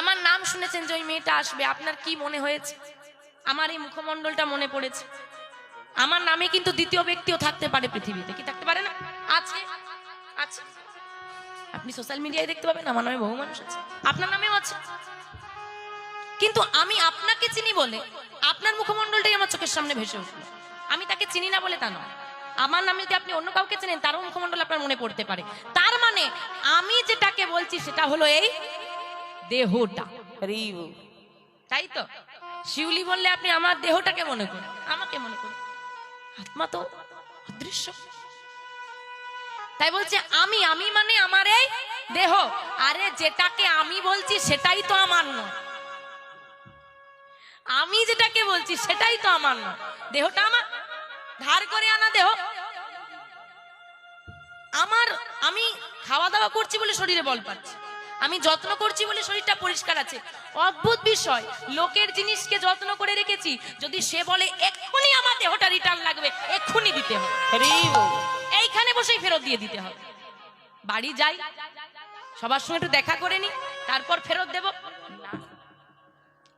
আমার নাম শুনেছেন যে ওই মেয়েটা আসবে, আপনার কি মনে হয়েছে? আমার এই মুখমণ্ডলটা মনে পড়েছে। আমার নামে কিন্তু দ্বিতীয় ব্যক্তিও থাকতে পারে পৃথিবীতে, কি থাকতে পারে না? আছে, আছে। আপনি সোশ্যাল মিডিয়ায় দেখতে পাবেন আমার নামে বহু মানুষ আছে, আপনার নামেও আছে। কিন্তু আমি আপনাকে চিনি বলে আপনার মুখমণ্ডলটাই আমার চোখের সামনে ভেসে উঠলো। আমি তাকে চিনি না বলে তা নয়। আমার নামে যদি আপনি অন্য কাউকে চেনেন, তারও মুখমণ্ডল আপনার মনে পড়তে পারে। তার মানে আমি যেটাকে বলছি সেটা হলো এই দেহটা, তাই তো? শিউলি বললে আপনি আমার দেহটাকে মনে করেন, আমাকে মনে করেন। আত্মা তো অদৃশ্য। তাই বলছে আমি, আমি মানে আমার এই দেহ। আরে যেটাকে আমি বলছি সেটাই তো আমার নয়। আমি যেটাকে বলছি সেটাই তো আমার নয়। দেহটা আমার ধার করে আনা দেহ আমার। আমি খাওয়া দাওয়া করছি বলে শরীরে বল পাচ্ছি, আমি যত্ন করছি বলে শরীরটা পরিষ্কার আছে। অদ্ভুত বিষয়, লোকের জিনিসকে যত্ন করে রেখেছি, যদি সে বলে এক্ষুনি আমার দেহটা রিটার্ন লাগবে, এক্ষুনি দিতে হবে, এইখানে বসেই ফেরত দিয়ে দিতে হবে। বাড়ি যাই, সবার সঙ্গে একটু দেখা করে নি, তারপর ফেরত দেব,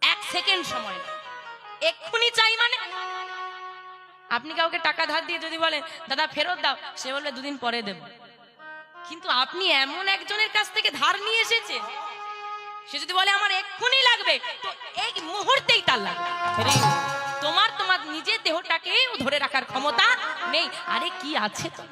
এক সেকেন্ড সময় এক্ষুনি চাই। মানে আপনি কাউকে টাকা ধার দিয়ে যদি বলেন দাদা ফেরত দাও, সে বলবে দুদিন পরে দেব। কিন্তু আপনি এমন একজনের কাছ থেকে ধার নিয়ে এসেছে, সে যদি বলে আমার এক্ষুনি লাগবে, তো এই মুহূর্তেই তার লাগবে। তোমার নিজের দেহটাকে ধরে রাখার ক্ষমতা নেই। আরে কি আছে তো